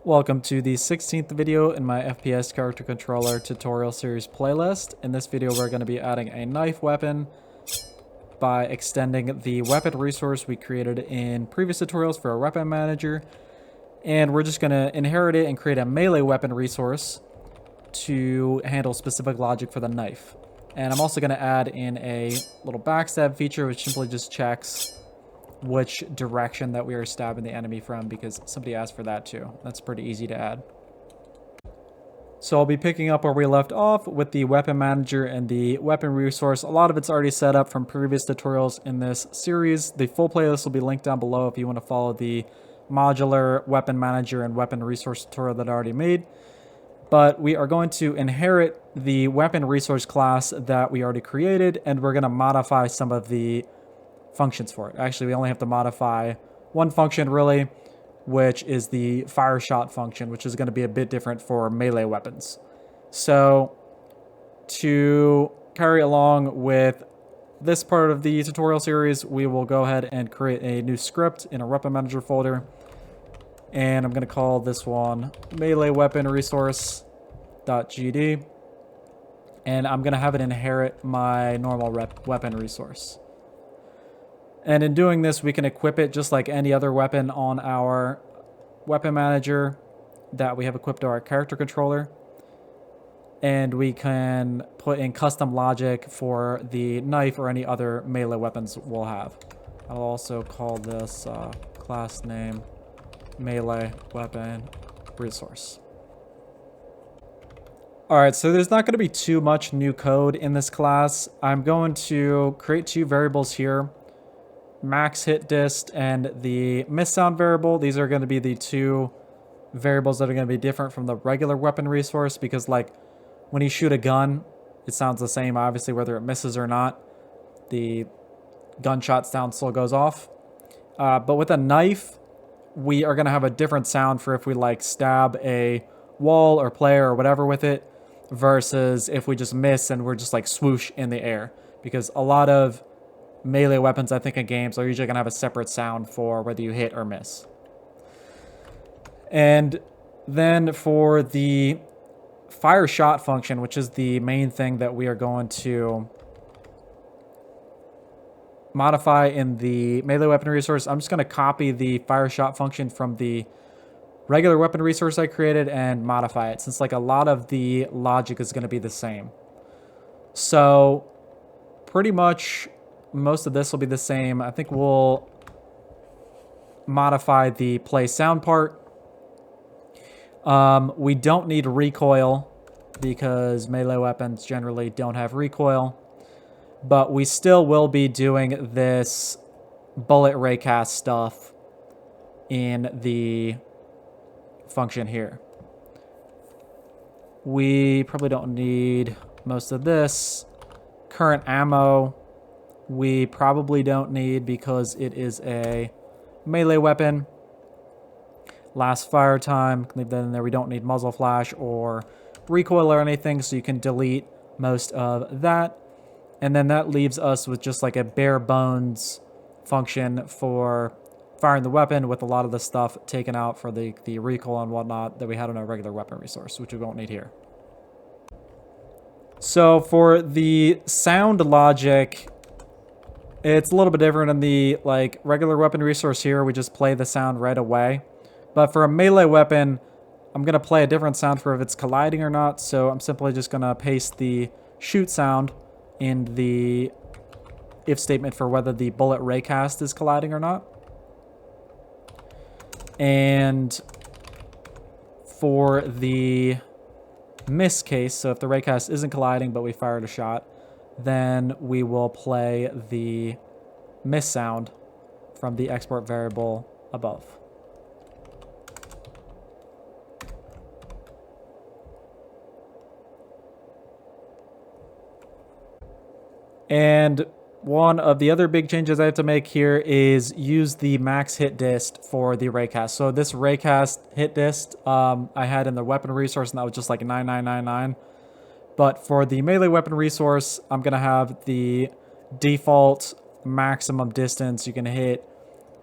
Welcome to the 16th video in my FPS character controller tutorial series playlist. In this video we're going to be adding a knife weapon by extending the weapon resource we created in previous tutorials for a weapon manager. And we're just going to inherit it and create a melee weapon resource to handle specific logic for the knife. And I'm also going to add in a little backstab feature which simply just checks which direction that we are stabbing the enemy from, because somebody asked for that too. That's pretty easy to add. So I'll be picking up where we left off with the weapon manager and the weapon resource. A lot of it's already set up from previous tutorials in this series. The full playlist will be linked down below if you want to follow the modular weapon manager and weapon resource tutorial that I already made. But we are going to inherit the weapon resource class that we already created, and we're going to modify some of the functions for it. Actually, we only have to modify one function really, which is the fire shot function, which is going to be a bit different for melee weapons. So to carry along with this part of the tutorial series, we will go ahead and create a new script in a weapon manager folder. And I'm going to call this one MeleeWeaponResource.gd. And I'm going to have it inherit my normal weapon resource. And in doing this, we can equip it just like any other weapon on our weapon manager that we have equipped to our character controller. And we can put in custom logic for the knife or any other melee weapons we'll have. I'll also call this class name melee weapon resource. Alright, so there's not going to be too much new code in this class. I'm going to create two variables here. Max hit dist and the miss sound variable. These are going to be the two variables that are going to be different from the regular weapon resource, because like when you shoot a gun, it sounds the same obviously whether it misses or not. The gunshot sound still goes off. But with a knife, we are going to have a different sound for if we like stab a wall or player or whatever with it, versus if we just miss and we're just like swoosh in the air, because a lot of melee weapons, I think, in games are usually going to have a separate sound for whether you hit or miss. And then for the fire shot function, which is the main thing that we are going to modify in the melee weapon resource, I'm just going to copy the fire shot function from the regular weapon resource I created and modify it, since like a lot of the logic is going to be the same. So pretty much most of this will be the same. I think we'll modify the play sound part. We don't need recoil because melee weapons generally don't have recoil, but we still will be doing this bullet raycast stuff in the function here. We probably don't need most of this. Current ammo we probably don't need because it is a melee weapon. Last fire time, leave that in there. We don't need muzzle flash or recoil or anything, so you can delete most of that. And then that leaves us with just like a bare bones function for firing the weapon, with a lot of the stuff taken out for the recoil and whatnot that we had on our regular weapon resource, which we won't need here. So for the sound logic, it's a little bit different in the like regular weapon resource here. We just play the sound right away. But for a melee weapon, I'm going to play a different sound for if it's colliding or not. So I'm simply just going to paste the shoot sound in the if statement for whether the bullet raycast is colliding or not. And for the miss case, so if the raycast isn't colliding but we fired a shot, then we will play the miss sound from the export variable above. And one of the other big changes I have to make here is use the max hit dist for the raycast. So this raycast hit dist I had in the weapon resource, and that was just like 9999. But for the melee weapon resource, I'm going to have the default maximum distance you can hit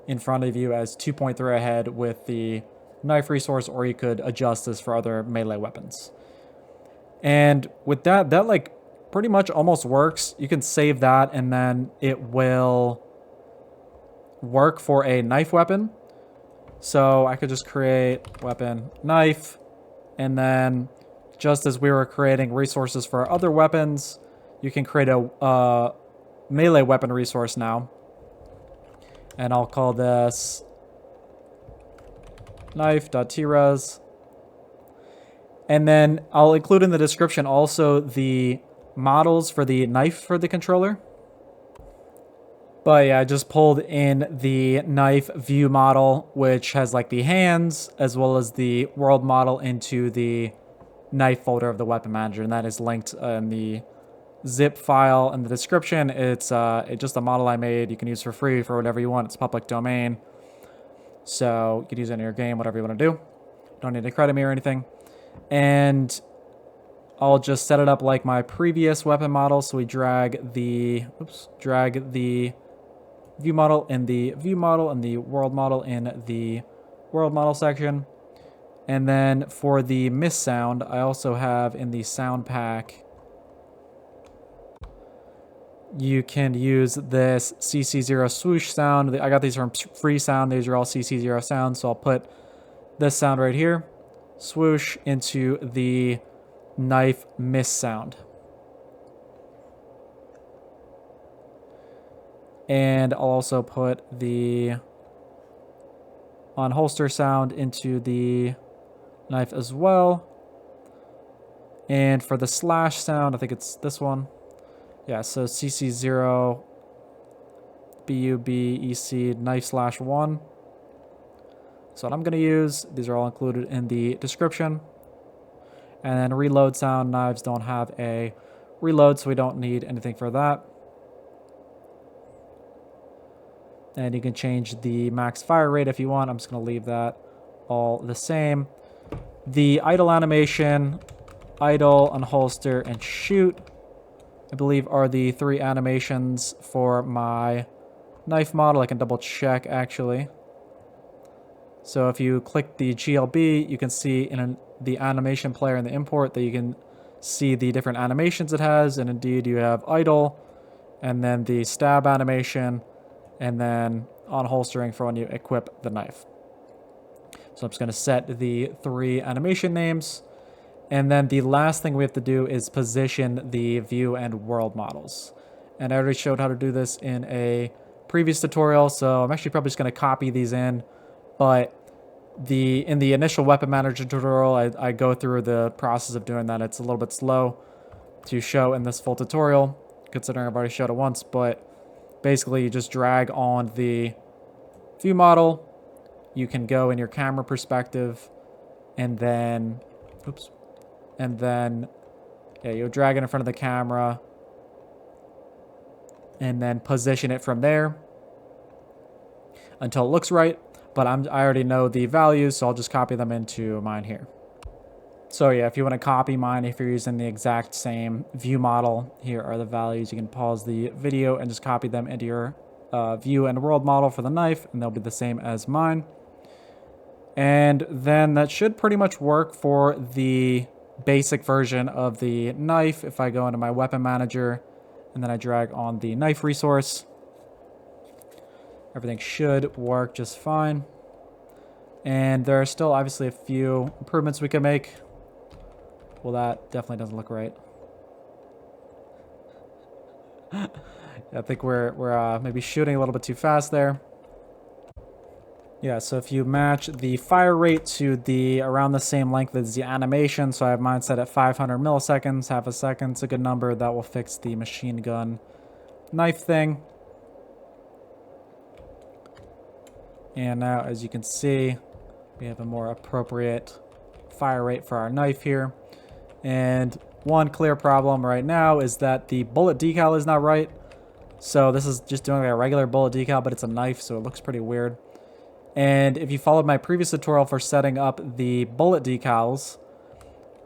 in front of you as 2.3 ahead with the knife resource, or you could adjust this for other melee weapons. And with that like pretty much almost works. You can save that and then it will work for a knife weapon. So I could just create weapon knife, and then just as we were creating resources for other weapons, you can create a melee weapon resource now. And I'll call this knife.tres. And then I'll include in the description also the models for the knife for the controller. But yeah, I just pulled in the knife view model, which has like the hands as well as the world model into the knife folder of the weapon manager. And that is linked in the zip file in the description. It's just a model I made. You can use for free for whatever you want. It's public domain. So you can use it in your game, whatever you want to do. Don't need to credit me or anything. And I'll just set it up like my previous weapon model. So we drag the view model in the view model and the world model in the world model section. And then for the miss sound, I also have in the sound pack, you can use this CC0 swoosh sound. I got these from Free Sound. These are all CC0 sounds. So I'll put this sound right here, swoosh, into the knife miss sound. And I'll also put the unholster sound into the knife as well. And for the slash sound, I think it's this one. Yeah, so CC0 BUBEC knife slash 1. So what I'm going to use, these are all included in the description. And then reload sound, knives don't have a reload, so we don't need anything for that. And you can change the max fire rate if you want. I'm just going to leave that all the same. The idle animation, idle, unholster, and shoot, I believe are the 3 animations for my knife model. I can double check actually. So if you click the GLB, you can see in the animation player in the import that you can see the different animations it has. And indeed you have idle, and then the stab animation, and then unholstering for when you equip the knife. So I'm just going to set the 3 animation names. And then the last thing we have to do is position the view and world models. And I already showed how to do this in a previous tutorial, so I'm actually probably just going to copy these in. But in the initial weapon manager tutorial, I go through the process of doing that. It's a little bit slow to show in this full tutorial, considering I've already showed it once, but basically, you just drag on the view model. You can go in your camera perspective, and then, yeah, you'll drag it in front of the camera, and then position it from there until it looks right. But I already know the values, so I'll just copy them into mine here. So yeah, if you want to copy mine, if you're using the exact same view model, here are the values. You can pause the video and just copy them into your view and world model for the knife, and they'll be the same as mine. And then that should pretty much work for the basic version of the knife. If I go into my weapon manager and then I drag on the knife resource, everything should work just fine. And there are still obviously a few improvements we can make. Well, that definitely doesn't look right. I think we're maybe shooting a little bit too fast there. Yeah, so if you match the fire rate to the around the same length as the animation, so I have mine set at 500 milliseconds, half a second, it's a good number. That will fix the machine gun knife thing. And now, as you can see, we have a more appropriate fire rate for our knife here. And one clear problem right now is that the bullet decal is not right. So this is just doing like a regular bullet decal, but it's a knife, so it looks pretty weird. And if you followed my previous tutorial for setting up the bullet decals,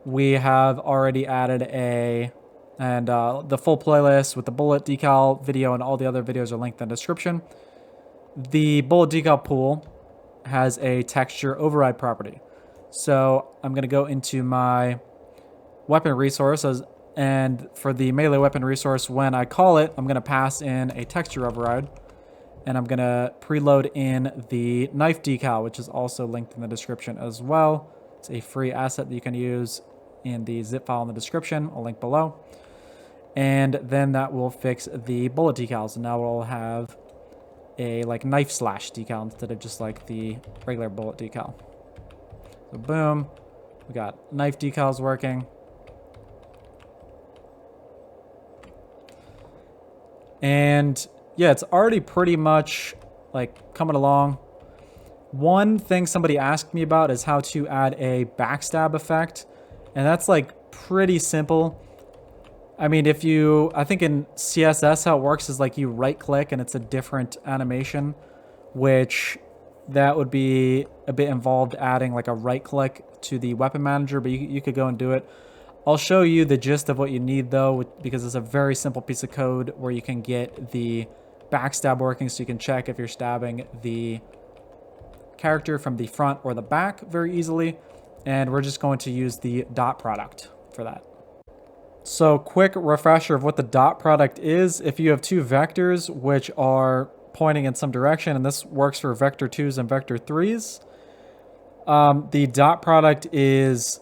we have already added the full playlist with the bullet decal video and all the other videos are linked in the description. The bullet decal pool has a texture override property. So I'm going to go into my weapon resources, and for the melee weapon resource, when I call it, I'm going to pass in a texture override, and I'm going to preload in the knife decal, which is also linked in the description as well. It's a free asset that you can use in the zip file in the description. I'll link below. And then that will fix the bullet decals, and now we'll have a like knife slash decal instead of just like the regular bullet decal. So boom, we got knife decals working. And yeah, it's already pretty much like coming along. One thing somebody asked me about is how to add a backstab effect, and that's like pretty simple. I mean, I think in CSS how it works is like you right click and it's a different animation, which that would be a bit involved adding like a right click to the weapon manager, but you could go and do it. I'll show you the gist of what you need though, because it's a very simple piece of code where you can get the backstab working, so you can check if you're stabbing the character from the front or the back very easily. And we're just going to use the dot product for that. So quick refresher of what the dot product is. If you have two vectors which are pointing in some direction, and this works for vector 2s and vector 3s, the dot product is,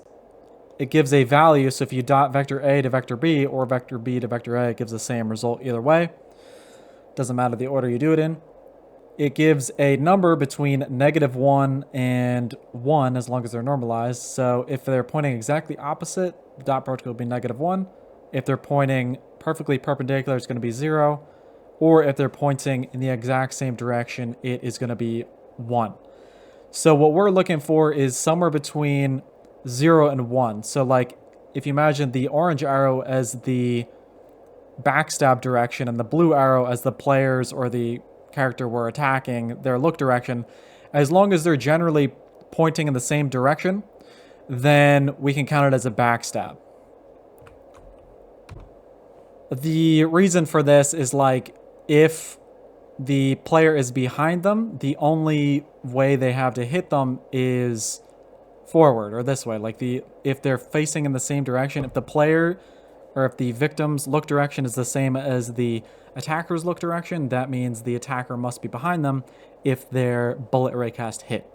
it gives a value. So if you dot vector A to vector B or vector B to vector A, it gives the same result either way. Doesn't matter the order you do it in. It gives a number between -1 and 1 as long as they're normalized. So if they're pointing exactly opposite, the dot product will be -1. If they're pointing perfectly perpendicular, it's going to be 0. Or if they're pointing in the exact same direction, it is going to be 1. So what we're looking for is somewhere between 0 and 1. So like if you imagine the orange arrow as the backstab direction and the blue arrow as the players or the character we're attacking, their look direction, as long as they're generally pointing in the same direction, then we can count it as a backstab. The reason for this is like if the player is behind them, the only way they have to hit them is forward or this way. Like if they're facing in the same direction, if the player or if the victim's look direction is the same as the attacker's look direction, that means the attacker must be behind them if their bullet raycast hit.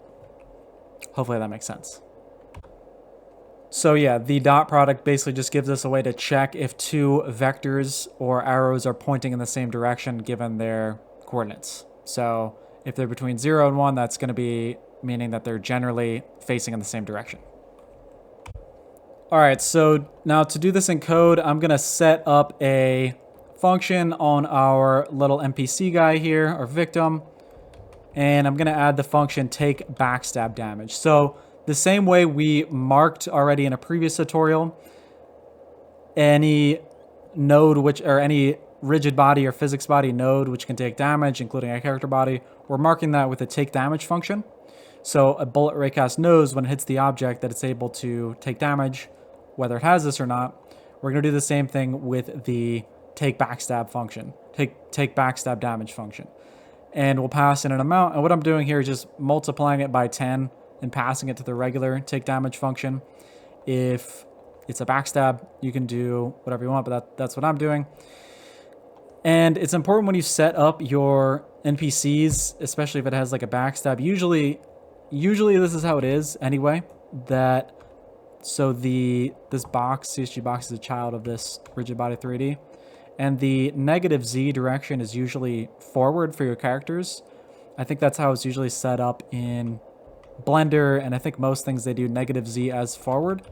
Hopefully that makes sense. So yeah, the dot product basically just gives us a way to check if two vectors or arrows are pointing in the same direction given their coordinates. So if they're between 0 and 1, that's going to be meaning that they're generally facing in the same direction. All right, so now to do this in code, I'm going to set up a function on our little NPC guy here, our victim, and I'm going to add the function take backstab damage. So the same way we marked already in a previous tutorial, any node or any rigid body or physics body node which can take damage, including a character body, we're marking that with a take damage function. So a bullet raycast knows when it hits the object that it's able to take damage, whether it has this or not. We're going to do the same thing with the take backstab function, take backstab damage function. And we'll pass in an amount. And what I'm doing here is just multiplying it by 10 and passing it to the regular take damage function. If it's a backstab, you can do whatever you want, but that's what I'm doing. And it's important when you set up your NPCs, especially if it has like a backstab. Usually this is how it is anyway, that so this box, CSG box, is a child of this rigid body 3D. And the -Z direction is usually forward for your characters. I think that's how it's usually set up in Blender, and I think most things they do -Z as forward.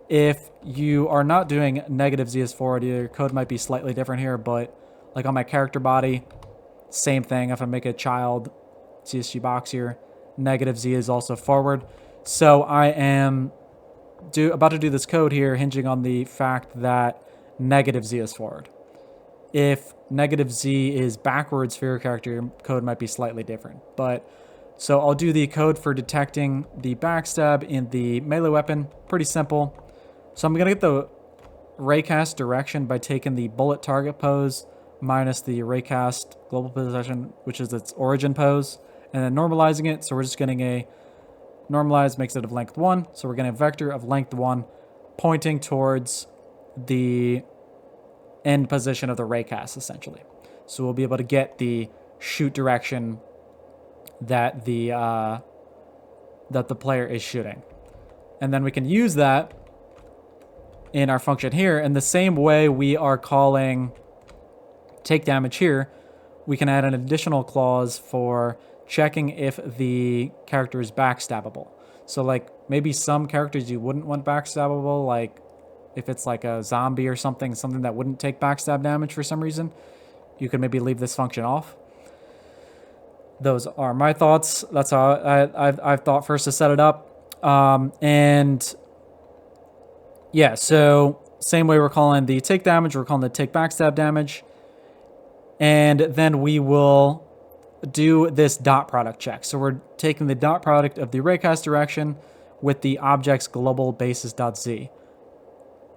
If you are not doing -Z as forward, your code might be slightly different here, but like on my character body, same thing. If I make a child CSG box here, -Z is also forward. So I am about to do this code here hinging on the fact that -Z is forward. If -Z is backwards for your character, your code might be slightly different. But so I'll do the code for detecting the backstab in the melee weapon. Pretty simple. So I'm going to get the raycast direction by taking the bullet target pose minus the raycast global position, which is its origin pose. and then normalizing it. So we're just getting a normalized makes it of length 1. So we're getting a vector of length 1 pointing towards the end position of the raycast, essentially. So we'll be able to get the shoot direction that the player is shooting. And then we can use that in our function here. In the same way we are calling take damage here, we can add an additional clause for checking if the character is backstabbable. So like maybe some characters you wouldn't want backstabbable, like if it's like a zombie or something that wouldn't take backstab damage for some reason, you could maybe leave this function off. Those are my thoughts. That's how I've thought first to set it up. And yeah, so same way we're calling the take damage, we're calling the take backstab damage. And then we will do this dot product check. So we're taking the dot product of the raycast direction with the object's global basis.z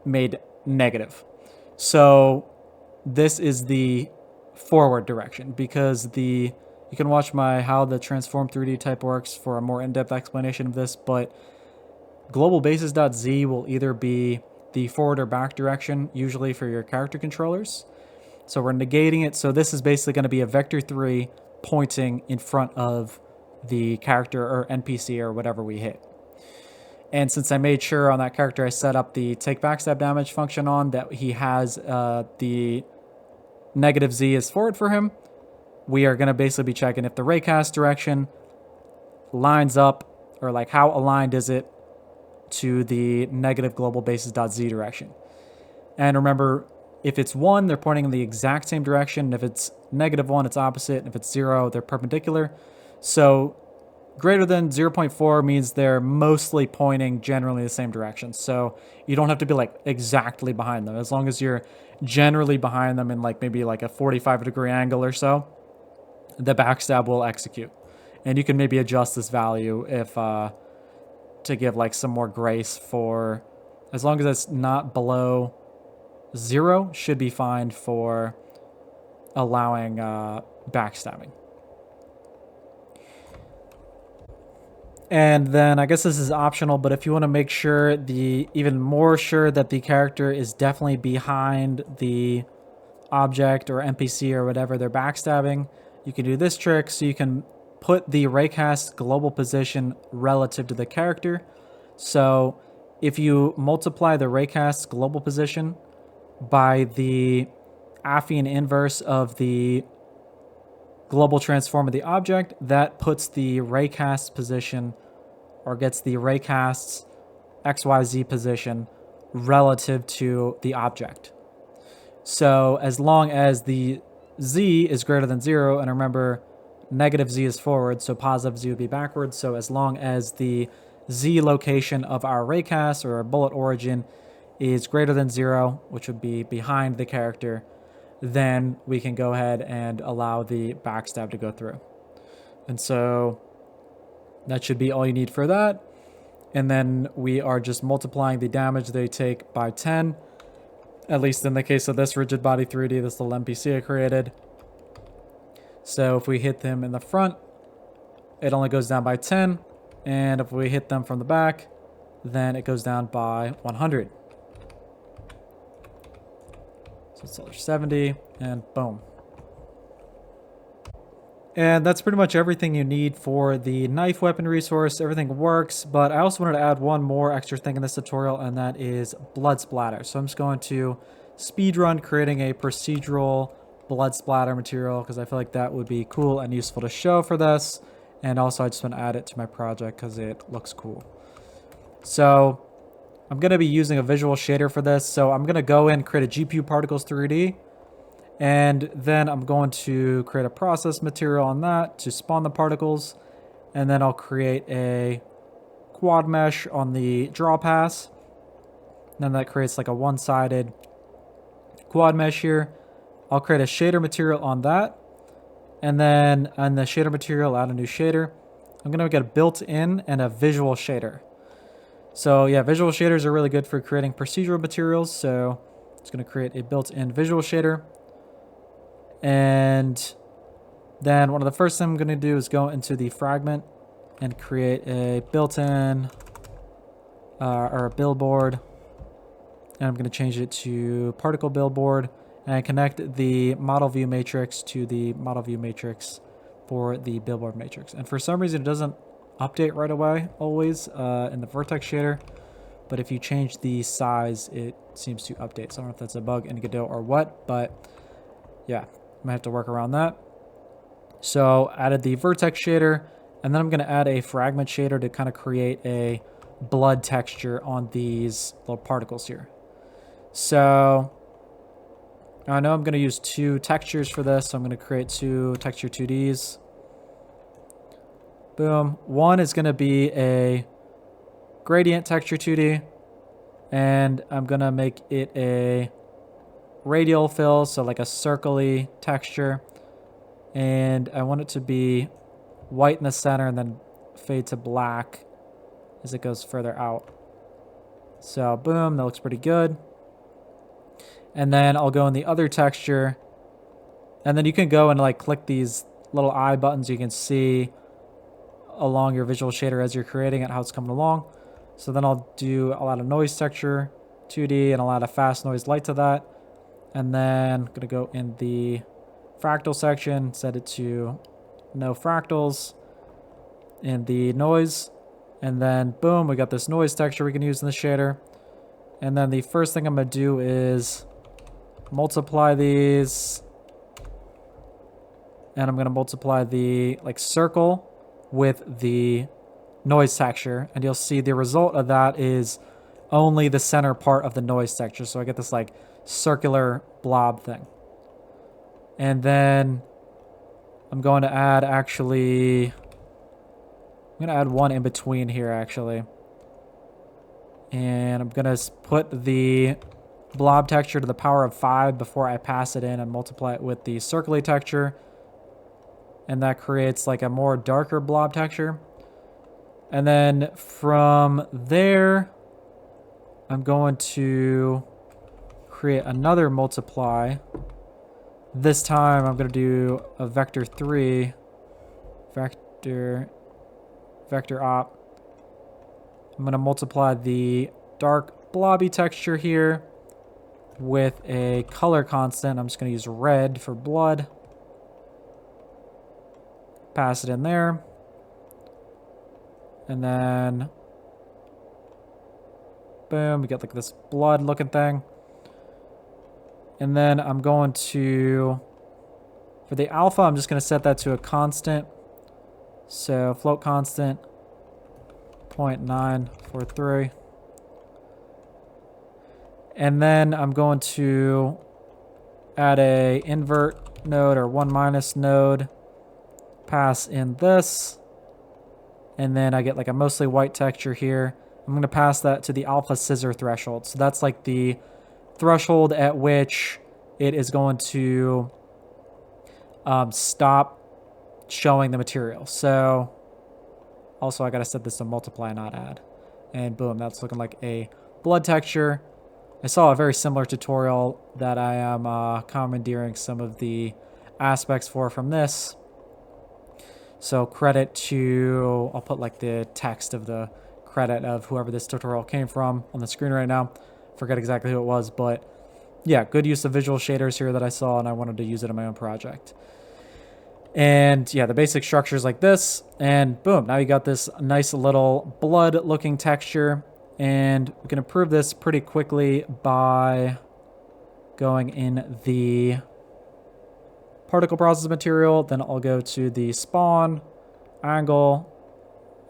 made negative. So this is the forward direction, because you can watch my how the transform 3D type works for a more in-depth explanation of this, but global basis.z will either be the forward or back direction, usually for your character controllers. So we're negating it. So this is basically going to be a vector 3 pointing in front of the character or NPC or whatever we hit. And since I made sure on that character I set up the take backstab damage function on, that he has the negative Z is forward for him, we are going to basically be checking if the raycast direction lines up, or like how aligned is it to the negative global basis.z direction. And remember, if it's 1, they're pointing in the exact same direction. If it's -1, it's opposite. And if it's 0, they're perpendicular. So greater than 0.4 means they're mostly pointing generally the same direction. So you don't have to be like exactly behind them. As long as you're generally behind them in like maybe like a 45-degree angle or so, the backstab will execute. And you can maybe adjust this value if to give like some more grace for, as long as it's not below 0, should be fine for allowing backstabbing. And then I guess this is optional, but if you want to make sure even more sure that the character is definitely behind the object or NPC or whatever they're backstabbing, you can do this trick. So you can put the raycast global position relative to the character. So if you multiply the raycast global position by the affine inverse of the global transform of the object, that puts the raycast position, or gets the raycast's XYZ position relative to the object. So as long as the Z is greater than 0, and remember, negative Z is forward, so positive Z would be backwards. So as long as the Z location of our raycast or our bullet origin is greater than 0, which would be behind the character, then we can go ahead and allow the backstab to go through. And so that should be all you need for that. And then we are just multiplying the damage they take by 10, at least in the case of this rigid body 3D, this little NPC I created. So if we hit them in the front, it only goes down by 10. And if we hit them from the back, then it goes down by 100. So it's 70, and boom. And that's pretty much everything you need for the knife weapon resource. Everything works, but I also wanted to add one more extra thing in this tutorial, and that is Blood Splatter. So I'm just going to speedrun creating a procedural Blood Splatter material, because I feel like that would be cool and useful to show for this. And also I just want to add it to my project because it looks cool. So I'm going to be using a visual shader for this. So I'm going to go in and create a GPU particles 3D. And then I'm going to create a process material on that to spawn the particles. And then I'll create a quad mesh on the draw pass. Then that creates like a one-sided quad mesh here. I'll create a shader material on that. And then on the shader material, add a new shader. I'm going to get a built-in and a visual shader. So yeah, visual shaders are really good for creating procedural materials. So it's going to create a built-in visual shader. And Then one of the first things I'm going to do is go into the fragment and create a built-in or a billboard. And I'm going to change it to particle billboard and connect the model view matrix to the model view matrix for the billboard matrix. And for some reason, it doesn't update right away always in the vertex shader. But if you change the size, it seems to update. So I don't know if that's a bug in Godot or what, but yeah, I might have to work around that. So added the vertex shader, and then I'm going to add a fragment shader to kind of create a blood texture on these little particles here. So I know I'm going to use 2 textures for this, so I'm going to create 2 texture 2Ds. Boom. One is going to be a gradient texture 2D, and I'm going to make it a radial fill, so like a circle-y texture. And I want it to be white in the center and then fade to black as it goes further out. So boom, that looks pretty good. And then I'll go in the other texture, and then you can go and like click these little eye buttons you can see along your visual shader as you're creating it, how it's coming along. So then I'll add a noise texture 2D, and I'll add a fast noise light to that. And then I'm gonna go in the fractal section, set it to no fractals in the noise. And then boom, we got this noise texture we can use in the shader. And then the first thing I'm gonna do is multiply these, and I'm gonna multiply the like circle with the noise texture, and you'll see the result of that is only the center part of the noise texture. So I get this like circular blob thing. And then I'm going to add I'm going to add one in between here actually. And I'm going to put the blob texture to the power of 5 before I pass it in and multiply it with the circly texture. And that creates like a more darker blob texture. And then from there, I'm going to create another multiply. This time I'm going to do a vector 3, vector op. I'm going to multiply the dark blobby texture here with a color constant. I'm just going to use red for blood. Pass it in there. And then, boom, we get like this blood looking thing. And then I'm going to, for the alpha, I'm just going to set that to a constant. So float constant, 0.943. And then I'm going to add a invert node or 1- node, pass in this. And then I get like a mostly white texture here. I'm going to pass that to the alpha scissor threshold. So that's like the threshold at which it is going to stop showing the material. So also I got to set this to multiply, not add. And boom, that's looking like a blood texture. I saw a very similar tutorial that I am commandeering some of the aspects for from this. So credit to, I'll put like the text of the credit of whoever this tutorial came from on the screen right now. Forget exactly who it was, but yeah, good use of visual shaders here that I saw, and I wanted to use it in my own project. And yeah, the basic structure is like this, and boom, now you got this nice little blood looking texture. And we can improve this pretty quickly by going in the particle process material. Then I'll go to the spawn angle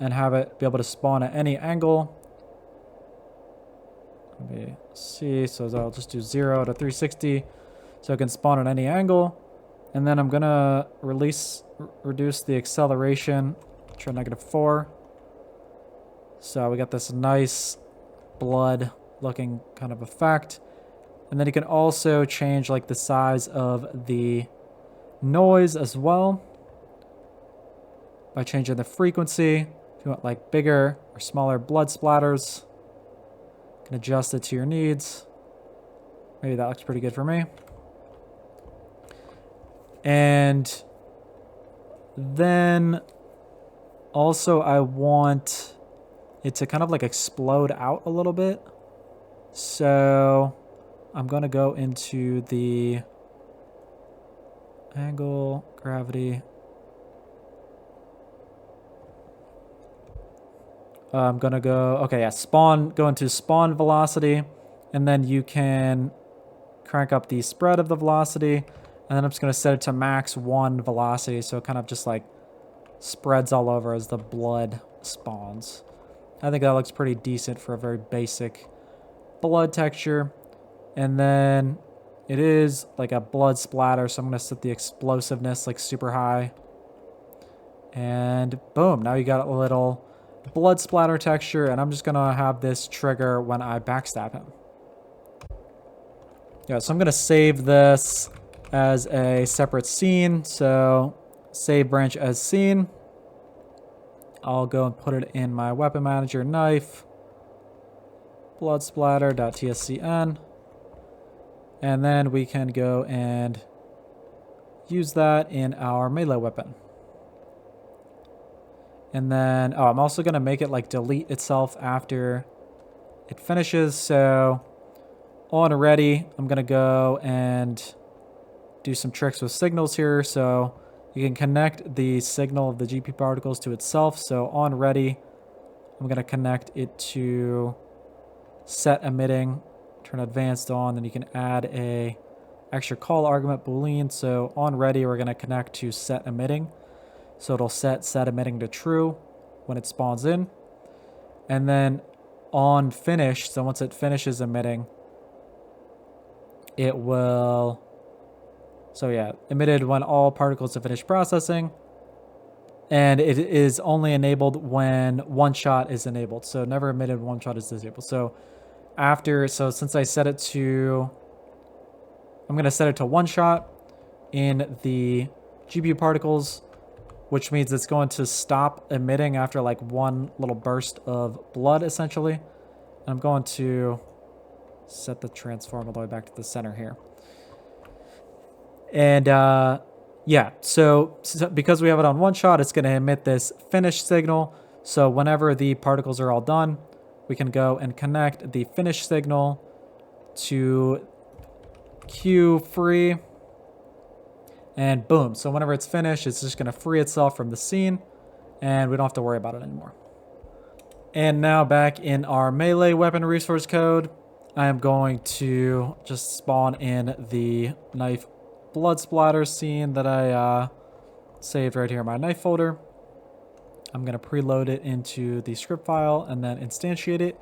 and have it be able to spawn at any angle. Let me see. So I'll just do 0 to 360 so I can spawn at any angle. And then I'm going to reduce the acceleration to -4. So we got this nice blood looking kind of effect. And then you can also change like the size of the noise as well by changing the frequency. If you want like bigger or smaller blood splatters, you can adjust it to your needs. Maybe that looks pretty good for me. And Then also I want it to kind of like explode out a little bit. So I'm going to go into the angle, gravity. I'm going to go, okay, yeah, spawn, go into spawn velocity, and then you can crank up the spread of the velocity, and then I'm just going to set it to max 1 velocity, so it kind of just like spreads all over as the blood spawns. I think that looks pretty decent for a very basic blood texture. And then it is like a blood splatter, so I'm going to set the explosiveness like super high. And boom, now you got a little blood splatter texture, and I'm just going to have this trigger when I backstab him. Yeah, so I'm going to save this as a separate scene. So save branch as scene. I'll go and put it in my weapon manager, knife, blood splatter.tscn. And then we can go and use that in our melee weapon. And then, oh, I'm also going to make it like delete itself after it finishes. So on ready, I'm going to go and do some tricks with signals here. So you can connect the signal of the GP particles to itself. So on ready, I'm going to connect it to set emitting, turn advanced on, then you can add a extra call argument boolean. So on ready, we're going to connect to set emitting. So it'll set emitting to true when it spawns in. And then on finish, so once it finishes emitting, it will, so yeah, emitted when all particles have finished processing. And it is only enabled when one shot is enabled. So never emitted one shot is disabled. So after, so since I set it to, I'm going to set it to one shot in the GPU particles, which means it's going to stop emitting after like one little burst of blood, essentially. I'm going to set the transform all the way back to the center here. And yeah, so because we have it on one shot, it's going to emit this finish signal. So whenever the particles are all done, we can go and connect the finish signal to Q free. And boom. So whenever it's finished, it's just going to free itself from the scene, and we don't have to worry about it anymore. And now back in our melee weapon resource code, I am going to just spawn in the knife blood splatter scene that I saved right here in my knife folder. I'm going to preload it into the script file and then instantiate it.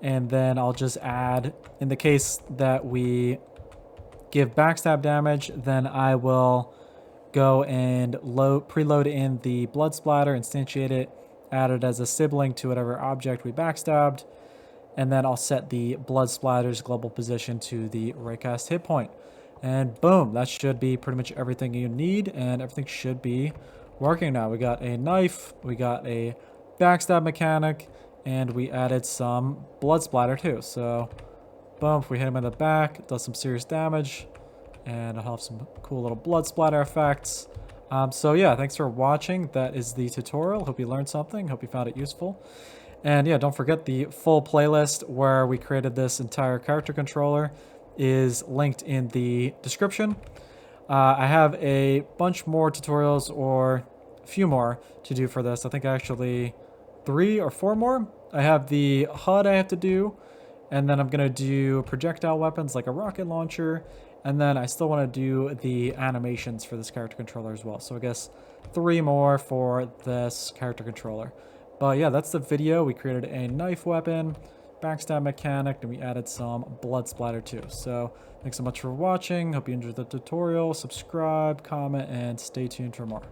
And then I'll just add, in the case that we give backstab damage, then I will go and preload in the blood splatter, instantiate it, add it as a sibling to whatever object we backstabbed, and then I'll set the blood splatter's global position to the raycast hit point. And boom, that should be pretty much everything you need, and everything should be working now. We got a knife, we got a backstab mechanic, and we added some blood splatter too. So boom, if we hit him in the back, it does some serious damage, and I'll have some cool little blood splatter effects. So yeah, thanks for watching. That is the tutorial. Hope you learned something. Hope you found it useful. And yeah, don't forget the full playlist where we created this entire character controller is linked in the description. I have a bunch more tutorials, or a few more to do for this. I think actually 3 or 4 more. I have the HUD I have to do, and then I'm going to do projectile weapons like a rocket launcher, and then I still want to do the animations for this character controller as well. So I guess 3 more for this character controller. But yeah, that's the video. We created a knife weapon, backstab mechanic, and we added some blood splatter too. So thanks so much for watching. Hope you enjoyed the tutorial. Subscribe, comment, and stay tuned for more.